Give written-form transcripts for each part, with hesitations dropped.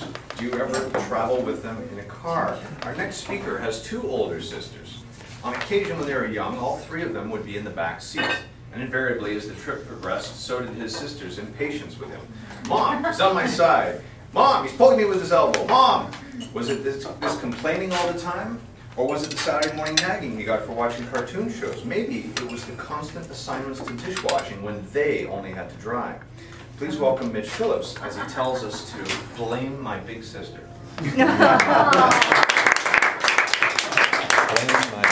sisters? Do you ever travel with them in a car? Our next speaker has two older sisters. On occasion when they were young, all three of them would be in the back seat. And invariably, as the trip progressed, so did his sisters' impatience with him. Mom, he's on my side. Mom, he's poking me with his elbow. Mom! Was it this complaining all the time? Or was it the Saturday morning nagging he got for watching cartoon shows? Maybe it was the constant assignments to dishwashing when they only had to dry. Please welcome Mitch Phillips as he tells us to blame my big sister. Blame my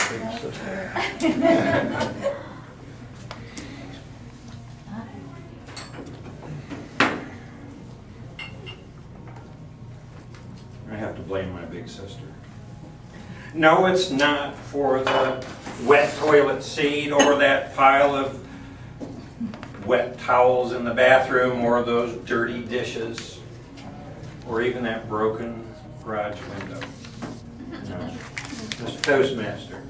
big sister. I have to blame my big sister. No, it's not for the wet toilet seat or that pile of wet towels in the bathroom or those dirty dishes or even that broken garage window. No, Mr. Toastmaster,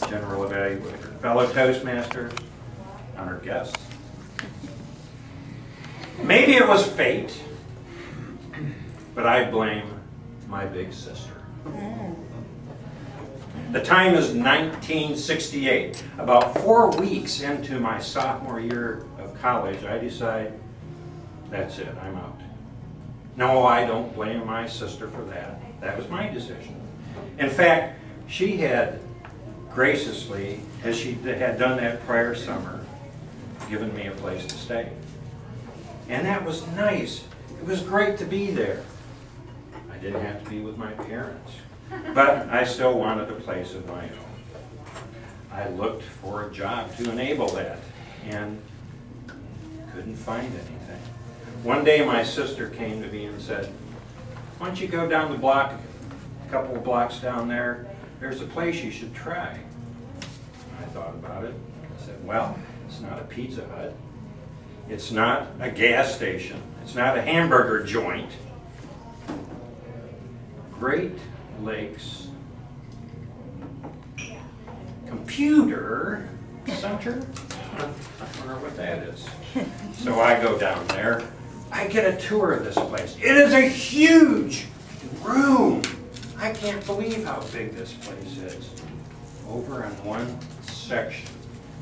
General Evaluator, fellow Toastmasters, honored guests. Maybe it was fate, but I blame my big sister. The time is 1968. About 4 weeks into my sophomore year of college, I decide, that's it, I'm out. No, I don't blame my sister for that. That was my decision. In fact, she had graciously, as she had done that prior summer, given me a place to stay. And that was nice. It was great to be there. I didn't have to be with my parents. But I still wanted a place of my own. I looked for a job to enable that and couldn't find anything. One day my sister came to me and said, why don't you go down the block, a couple of blocks down there, there's a place you should try. I thought about it. I said, well, it's not a Pizza Hut. It's not a gas station. It's not a hamburger joint. Great Lakes Computer Center. I wonder what that is. So I go down there. I get a tour of this place. It is a huge room. I can't believe how big this place is. Over in one section,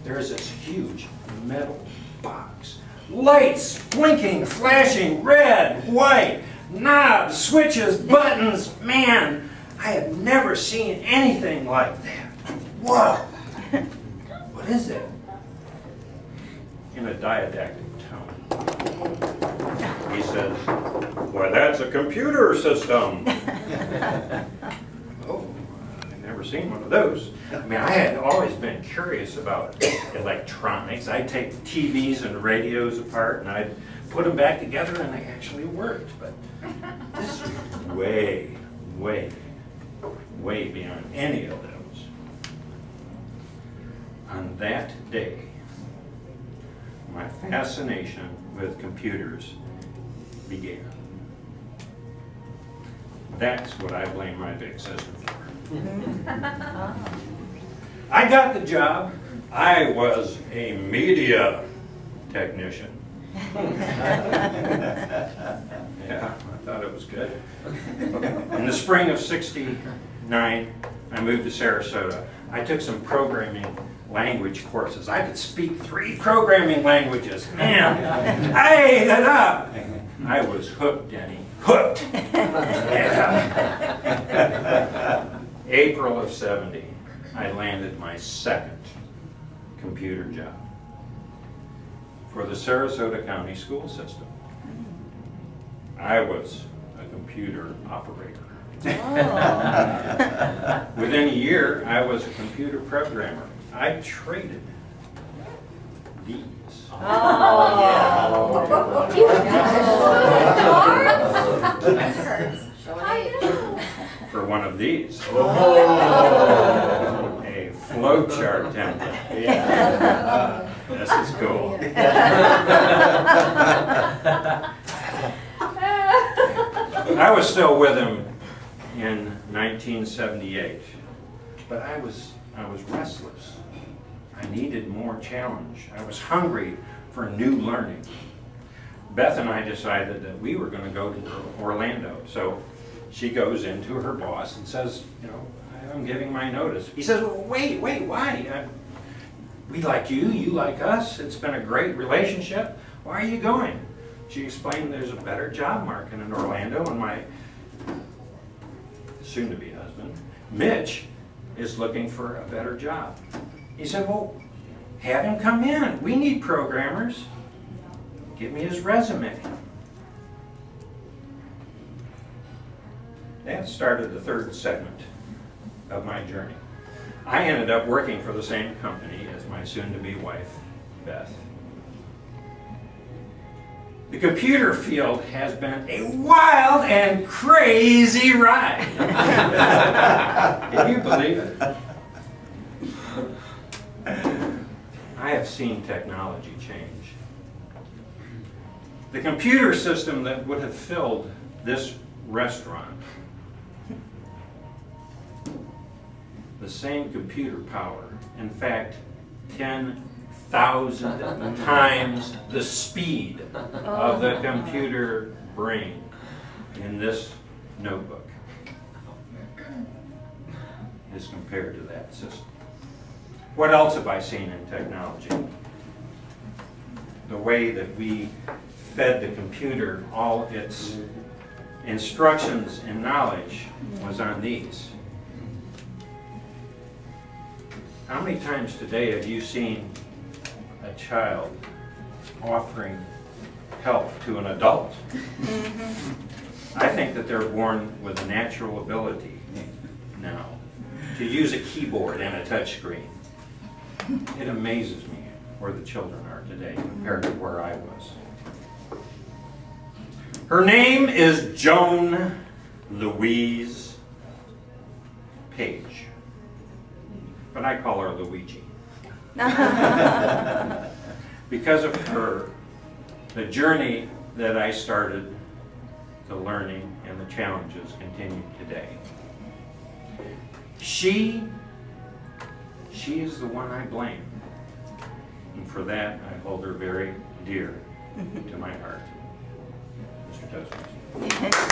there is this huge metal box. Lights blinking, flashing, red, white, knobs, switches, buttons. Man, I have never seen anything like that. Whoa! What is it? In a didactic tone. He says, why, that's a computer system. Oh, I've never seen one of those. I mean, I had always been curious about electronics. I'd take TVs and radios apart and I'd put them back together and they actually worked. But this is way, way, way beyond any of those. On that day, my fascination with computers began. That's what I blame my big sister for. I got the job. I was a media technician. Yeah, I thought it was good. In the spring of '69, I moved to Sarasota. I took some programming language courses. I could speak 3 programming languages. Man, I ate it up. I was hooked, Denny. Hooked. Yeah. April of '70, I landed my second computer job for the Sarasota County school system. I was a computer operator. Oh. Within a year, I was a computer programmer. I traded these. Oh, For one of these. Oh. A flowchart template. Yeah. This is cool. I was still with him in 1978, but I was restless. I needed more challenge. I was hungry for new learning. Beth and I decided that we were going to go to Orlando. So she goes into her boss and says, you know, I'm giving my notice. He says, well, wait, why? We like you, you like us. It's been a great relationship. Why are you going? She explained there's a better job market in Orlando, and my soon-to-be husband, Mitch, is looking for a better job. He said, well, have him come in. We need programmers. Give me his resume. That started the third segment of my journey. I ended up working for the same company as my soon-to-be wife, Beth. The computer field has been a wild and crazy ride. Can you believe it? I have seen technology change. The computer system that would have filled this restaurant, the same computer power, in fact, 10,000 times the speed of the computer brain in this notebook is compared to that system. What else have I seen in technology? The way that we fed the computer all its instructions and knowledge was on these. How many times today have you seen a child offering help to an adult? I think that they're born with a natural ability now to use a keyboard and a touch screen. It amazes me where the children are today compared to where I was. Her name is Joan Louise Page, but I call her Luigi. Because of her, the journey that I started, the learning and the challenges continue today. She is the one I blame. And for that, I hold her very dear to my heart. Mr. Toastmaster.